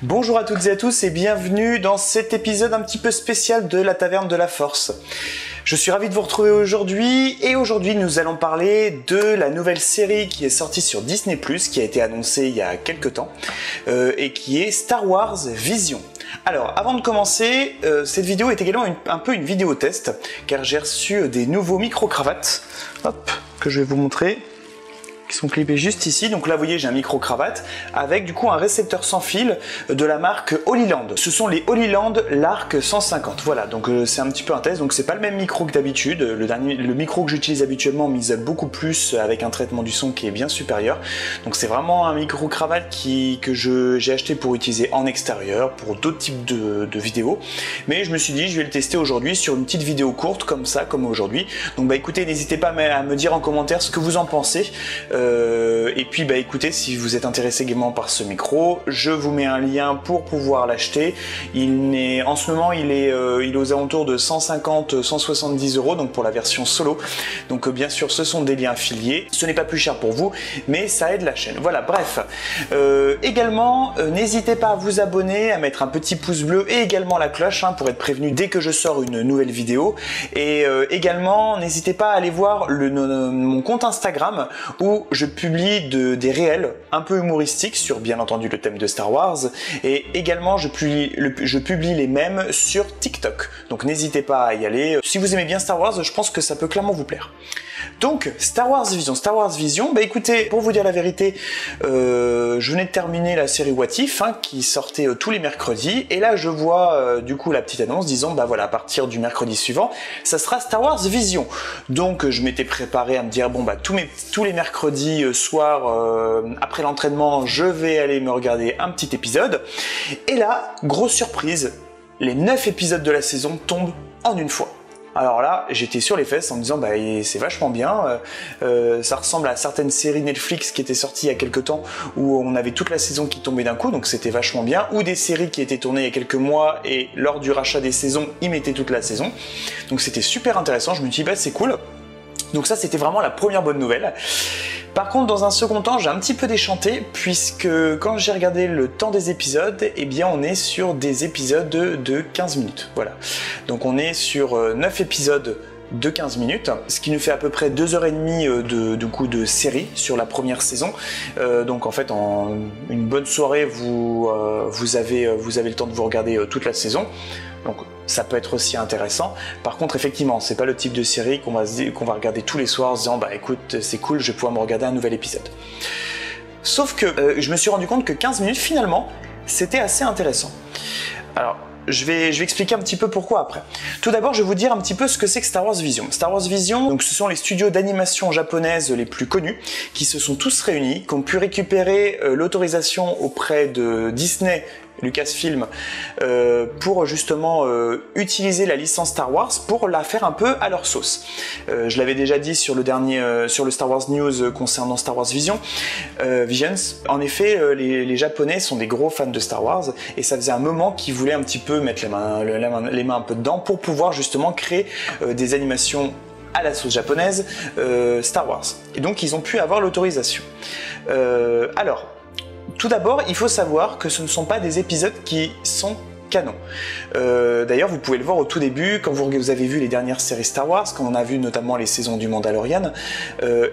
Bonjour à toutes et à tous et bienvenue dans cet épisode un petit peu spécial de la Taverne de la Force. Je suis ravi de vous retrouver aujourd'hui et aujourd'hui nous allons parler de la nouvelle série qui est sortie sur Disney+, qui a été annoncée il y a quelques temps et qui est Star Wars Vision. Alors, avant de commencer, cette vidéo est également un peu une vidéo test, car j'ai reçu des nouveaux micro-cravates, hop, que je vais vous montrer, qui sont clippés juste ici. Donc là, vous voyez, j'ai un micro-cravate avec du coup un récepteur sans fil de la marque Holyland. Ce sont les Holyland Lark 150. Voilà, donc c'est un petit peu un test. Donc c'est pas le même micro que d'habitude. Le micro que j'utilise habituellement m'isole beaucoup plus avec un traitement du son qui est bien supérieur. Donc c'est vraiment un micro-cravate que j'ai acheté pour utiliser en extérieur, pour d'autres types de vidéos. Mais je me suis dit, je vais le tester aujourd'hui sur une petite vidéo courte comme ça, comme aujourd'hui. Donc bah écoutez, n'hésitez pas à me dire en commentaire ce que vous en pensez. Et puis bah écoutez, si vous êtes intéressé également par ce micro, je vous mets un lien pour pouvoir l'acheter. En ce moment il est aux alentours de 150-170 €, donc pour la version solo. Donc bien sûr ce sont des liens affiliés, ce n'est pas plus cher pour vous, mais ça aide la chaîne. Voilà, bref. Également, n'hésitez pas à vous abonner, à mettre un petit pouce bleu et également la cloche pour être prévenu dès que je sors une nouvelle vidéo. Et également, n'hésitez pas à aller voir mon compte Instagram où je publie des réels un peu humoristiques sur bien entendu le thème de Star Wars, et également je publie les mêmes sur TikTok, donc n'hésitez pas à y aller. Si vous aimez bien Star Wars, je pense que ça peut clairement vous plaire. Donc Star Wars Vision, bah écoutez, pour vous dire la vérité, je venais de terminer la série What If qui sortait tous les mercredis, et là je vois du coup la petite annonce disant bah voilà, à partir du mercredi suivant ça sera Star Wars Vision. Donc je m'étais préparé à me dire bon bah tous les mercredis soir après l'entraînement je vais aller me regarder un petit épisode, et là grosse surprise, les 9 épisodes de la saison tombent en une fois. Alors là, j'étais sur les fesses en me disant bah c'est vachement bien, ça ressemble à certaines séries Netflix qui étaient sorties il y a quelques temps où on avait toute la saison qui tombait d'un coup, donc c'était vachement bien, ou des séries qui étaient tournées il y a quelques mois et lors du rachat des saisons, ils mettaient toute la saison. Donc c'était super intéressant, je me dis bah c'est cool. Donc ça c'était vraiment la première bonne nouvelle. Par contre, dans un second temps, j'ai un petit peu déchanté, puisque quand j'ai regardé le temps des épisodes, eh bien on est sur des épisodes de 15 minutes. Voilà. Donc on est sur 9 épisodes de 15 minutes, ce qui nous fait à peu près 2h30 de série sur la première saison. Donc en fait, en une bonne soirée, vous avez le temps de vous regarder toute la saison. Donc ça peut être aussi intéressant. Par contre, effectivement, c'est pas le type de série qu'on va regarder tous les soirs en se disant bah écoute, c'est cool, je vais pouvoir me regarder un nouvel épisode. Sauf que je me suis rendu compte que 15 minutes finalement, c'était assez intéressant. Alors, je vais expliquer un petit peu pourquoi après. Tout d'abord, je vais vous dire un petit peu ce que c'est que Star Wars Vision. Star Wars Vision, donc ce sont les studios d'animation japonaises les plus connus qui se sont tous réunis, qui ont pu récupérer l'autorisation auprès de Disney, Lucasfilm, pour justement utiliser la licence Star Wars pour la faire un peu à leur sauce. Je l'avais déjà dit sur le Star Wars News concernant Star Wars Visions. En effet, les Japonais sont des gros fans de Star Wars et ça faisait un moment qu'ils voulaient un petit peu mettre les mains un peu dedans pour pouvoir justement créer des animations à la sauce japonaise Star Wars. Et donc ils ont pu avoir l'autorisation. Alors, tout d'abord, il faut savoir que ce ne sont pas des épisodes qui sont canon. D'ailleurs, vous pouvez le voir au tout début, quand vous avez vu les dernières séries Star Wars, quand on a vu notamment les saisons du Mandalorian,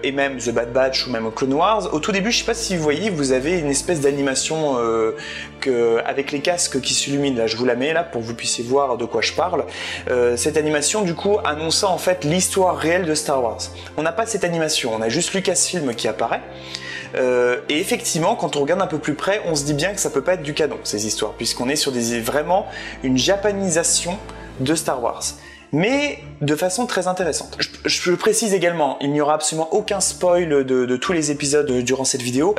et même The Bad Batch ou même Clone Wars, au tout début, je sais pas si vous voyez, vous avez une espèce d'animation avec les casques qui s'illuminent. Là, je vous la mets là pour que vous puissiez voir de quoi je parle. Cette animation, du coup, annonçant en fait l'histoire réelle de Star Wars. On n'a pas cette animation, on a juste Lucasfilm qui apparaît. Et effectivement, quand on regarde un peu plus près, on se dit bien que ça peut pas être du canon, ces histoires, puisqu'on est sur vraiment une japanisation de Star Wars, mais de façon très intéressante. Je précise également, il n'y aura absolument aucun spoil de tous les épisodes durant cette vidéo.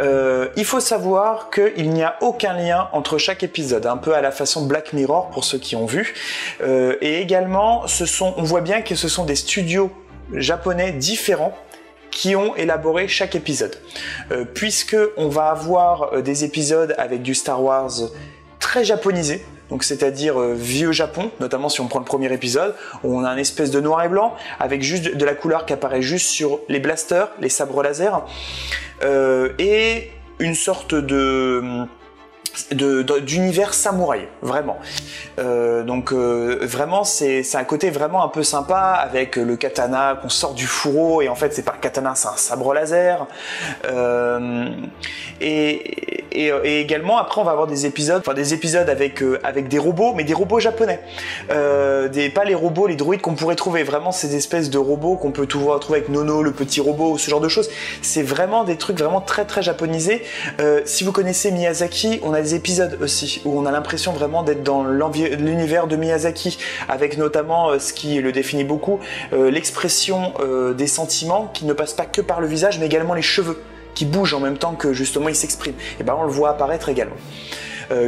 Il faut savoir qu'il n'y a aucun lien entre chaque épisode, un peu à la façon Black Mirror pour ceux qui ont vu. Et également, on voit bien que ce sont des studios japonais différents qui ont élaboré chaque épisode. Puisque on va avoir des épisodes avec du Star Wars très japonisé, donc c'est-à-dire vieux Japon, notamment si on prend le premier épisode, où on a un espèce de noir et blanc, avec juste de la couleur qui apparaît juste sur les blasters, les sabres laser, et une sorte de d'univers samouraï, vraiment. Vraiment, c'est un côté vraiment un peu sympa avec le katana qu'on sort du fourreau et en fait c'est pas un katana, c'est un sabre laser. Et également après on va avoir des épisodes avec des robots, mais des robots japonais. Pas les robots, les droïdes qu'on pourrait trouver. Vraiment ces espèces de robots qu'on peut trouver avec Nono, le petit robot, ce genre de choses. C'est vraiment des trucs vraiment très très japonisés. Si vous connaissez Miyazaki, on a des épisodes aussi où on a l'impression vraiment d'être dans l'univers de Miyazaki, avec notamment ce qui le définit beaucoup, l'expression des sentiments qui ne passent pas que par le visage, mais également les cheveux qui bougent en même temps que justement il s'exprime. Et ben on le voit apparaître également.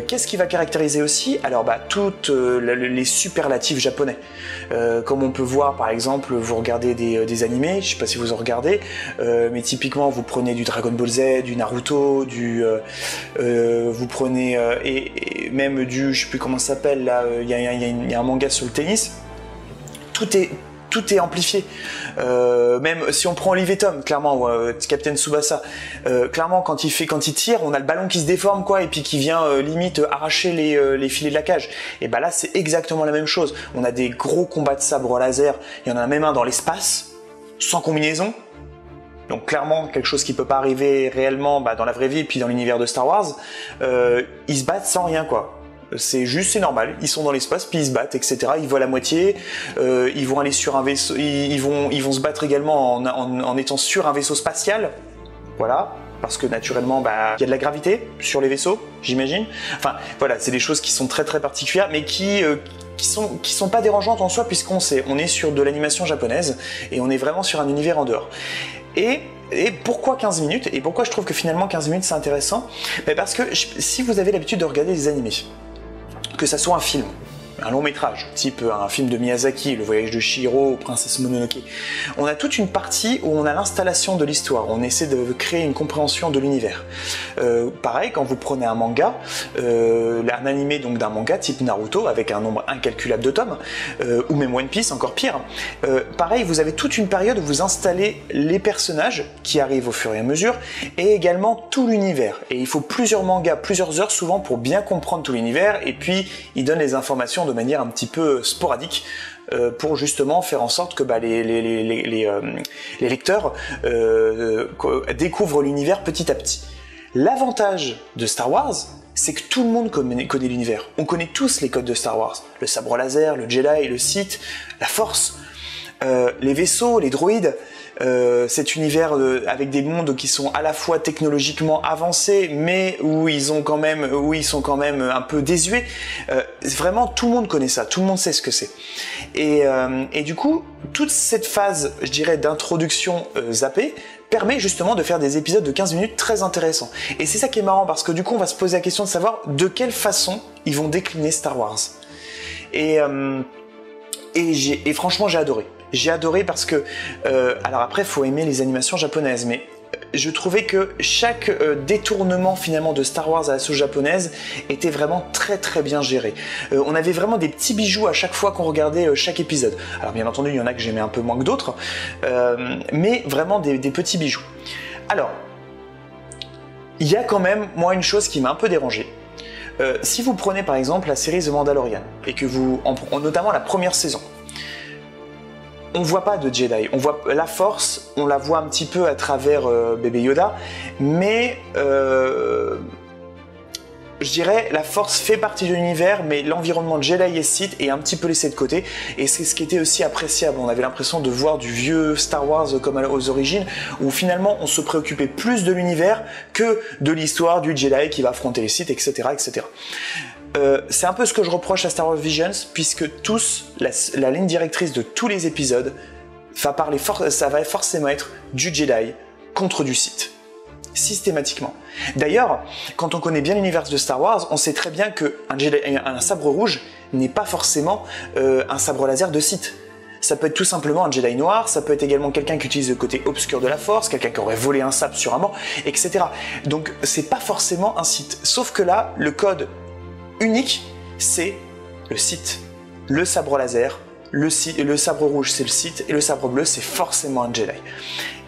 Qu'est-ce qui va caractériser aussi? Alors toutes les superlatifs japonais. Comme on peut voir par exemple, vous regardez des animés, je sais pas si vous en regardez, mais typiquement vous prenez du Dragon Ball Z, du Naruto, vous prenez et même du, je sais plus comment ça s'appelle là, il y a un manga sur le tennis. Tout est amplifié. Même si on prend Olivier Tom, clairement, Captain Tsubasa, clairement quand il tire, on a le ballon qui se déforme quoi, et puis qui vient limite arracher les filets de la cage. Et bah là c'est exactement la même chose. On a des gros combats de sabre laser. Il y en a même un dans l'espace, sans combinaison. Donc clairement quelque chose qui peut pas arriver réellement dans la vraie vie, et puis dans l'univers de Star Wars. Ils se battent sans rien quoi. C'est normal, ils sont dans l'espace, puis ils se battent, etc. Ils volent à moitié, ils vont aller sur un vaisseau, ils vont se battre également en étant sur un vaisseau spatial, voilà, parce que naturellement, il y a de la gravité sur les vaisseaux, j'imagine. Enfin, voilà, c'est des choses qui sont très très particulières, mais qui sont pas dérangeantes en soi, puisqu'on est sur de l'animation japonaise, et on est vraiment sur un univers en dehors. Et pourquoi 15 minutes? Et pourquoi je trouve que finalement 15 minutes c'est intéressant? Parce que si vous avez l'habitude de regarder des animés, que ça soit un film, un long métrage, type un film de Miyazaki, Le Voyage de Chihiro, Princesse Mononoke, on a toute une partie où on a l'installation de l'histoire, on essaie de créer une compréhension de l'univers. Pareil, quand vous prenez un manga, un animé donc d'un manga type Naruto, avec un nombre incalculable de tomes, ou même One Piece, encore pire, pareil, vous avez toute une période où vous installez les personnages qui arrivent au fur et à mesure, et également tout l'univers. Et il faut plusieurs mangas, plusieurs heures souvent pour bien comprendre tout l'univers, et puis il donne les informations de manière un petit peu sporadique pour justement faire en sorte que les lecteurs découvrent l'univers petit à petit. L'avantage de Star Wars, c'est que tout le monde connaît l'univers. On connaît tous les codes de Star Wars. Le sabre laser, le Jedi, le Sith, la Force, les vaisseaux, les droïdes. Cet univers avec des mondes qui sont à la fois technologiquement avancés, mais où ils sont quand même un peu désuets. Vraiment, tout le monde connaît ça, tout le monde sait ce que c'est. Et du coup, toute cette phase, je dirais, d'introduction zappée, permet justement de faire des épisodes de 15 minutes très intéressants. Et c'est ça qui est marrant, parce que du coup, on va se poser la question de savoir de quelle façon ils vont décliner Star Wars. Et franchement, j'ai adoré. J'ai adoré parce que, alors après, il faut aimer les animations japonaises, mais je trouvais que chaque détournement finalement de Star Wars à la sauce japonaise était vraiment très très bien géré. On avait vraiment des petits bijoux à chaque fois qu'on regardait chaque épisode. Alors bien entendu, il y en a que j'aimais un peu moins que d'autres, mais vraiment des petits bijoux. Alors, il y a quand même, moi, une chose qui m'a un peu dérangé. Si vous prenez par exemple la série The Mandalorian, et que notamment la première saison, on voit pas de Jedi, on voit la Force, on la voit un petit peu à travers bébé Yoda, mais je dirais la Force fait partie de l'univers, mais l'environnement Jedi et Sith est un petit peu laissé de côté, et c'est ce qui était aussi appréciable. On avait l'impression de voir du vieux Star Wars comme aux origines, où finalement on se préoccupait plus de l'univers que de l'histoire du Jedi qui va affronter les Sith, etc., etc. C'est un peu ce que je reproche à Star Wars Visions, puisque la ligne directrice de tous les épisodes ça va forcément être du Jedi contre du Sith. Systématiquement. D'ailleurs, quand on connaît bien l'univers de Star Wars, on sait très bien qu'un sabre rouge n'est pas forcément un sabre laser de Sith. Ça peut être tout simplement un Jedi noir, ça peut être également quelqu'un qui utilise le côté obscur de la Force, quelqu'un qui aurait volé un sabre sur un banc, etc. Donc c'est pas forcément un Sith. Sauf que là, le code unique, c'est le Sith, le sabre laser, le sabre rouge c'est le Sith et le sabre bleu c'est forcément un Jedi.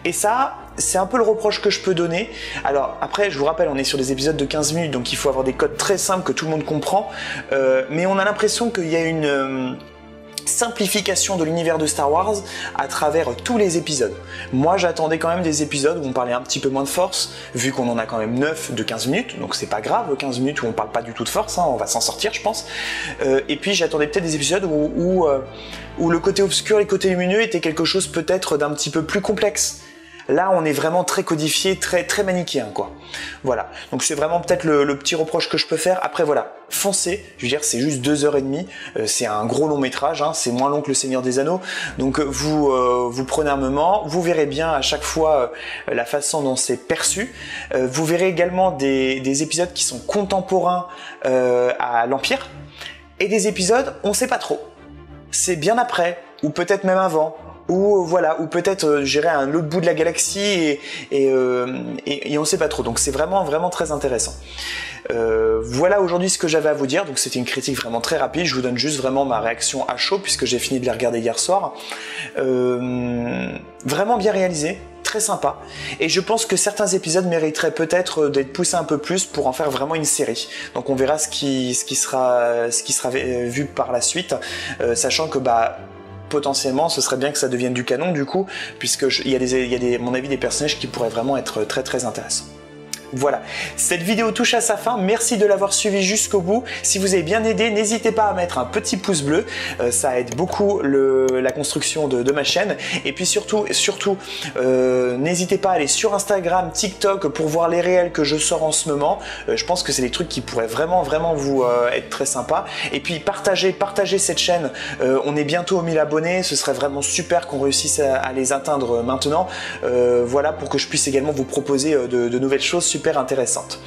Et ça, c'est un peu le reproche que je peux donner. Alors après, je vous rappelle, on est sur des épisodes de 15 minutes, donc il faut avoir des codes très simples que tout le monde comprend. Mais on a l'impression qu'il y a une simplification de l'univers de Star Wars à travers tous les épisodes. Moi, j'attendais quand même des épisodes où on parlait un petit peu moins de force, vu qu'on en a quand même 9 de 15 minutes, donc c'est pas grave, 15 minutes où on parle pas du tout de force, hein, on va s'en sortir, je pense. Et puis j'attendais peut-être des épisodes où le côté obscur et le côté lumineux était quelque chose peut-être d'un petit peu plus complexe. Là, on est vraiment très codifié, très manichéen, quoi. Voilà. Donc c'est vraiment peut-être le petit reproche que je peux faire. Après, voilà, foncez. Je veux dire, c'est juste 2h30. C'est un gros long métrage. Hein, c'est moins long que Le Seigneur des Anneaux. Donc vous prenez un moment. Vous verrez bien à chaque fois la façon dont c'est perçu. Vous verrez également des épisodes qui sont contemporains à l'Empire. Et des épisodes, on sait pas trop. C'est bien après, ou peut-être même avant. Ou voilà, ou peut-être j'irai à un autre bout de la galaxie et on sait pas trop. Donc c'est vraiment très intéressant. Voilà aujourd'hui ce que j'avais à vous dire. Donc c'était une critique vraiment très rapide. Je vous donne juste vraiment ma réaction à chaud puisque j'ai fini de les regarder hier soir. Vraiment bien réalisé. Très sympa, et je pense que certains épisodes mériteraient peut-être d'être poussés un peu plus pour en faire vraiment une série. Donc on verra ce qui sera vu par la suite, sachant que potentiellement ce serait bien que ça devienne du canon du coup, puisque il y a à mon avis des personnages qui pourraient vraiment être très intéressants. Voilà, cette vidéo touche à sa fin, merci de l'avoir suivi jusqu'au bout. Si vous avez bien aidé, n'hésitez pas à mettre un petit pouce bleu, ça aide beaucoup la construction de ma chaîne. Et puis surtout, n'hésitez pas à aller sur Instagram, TikTok pour voir les réels que je sors en ce moment. Je pense que c'est des trucs qui pourraient vraiment vous être très sympas. Et puis partagez cette chaîne, on est bientôt aux 1000 abonnés, ce serait vraiment super qu'on réussisse à les atteindre maintenant. Voilà, pour que je puisse également vous proposer de nouvelles choses super intéressante.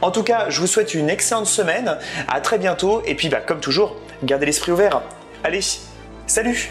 En tout cas, je vous souhaite une excellente semaine, à très bientôt, et puis comme toujours, gardez l'esprit ouvert. Allez, salut!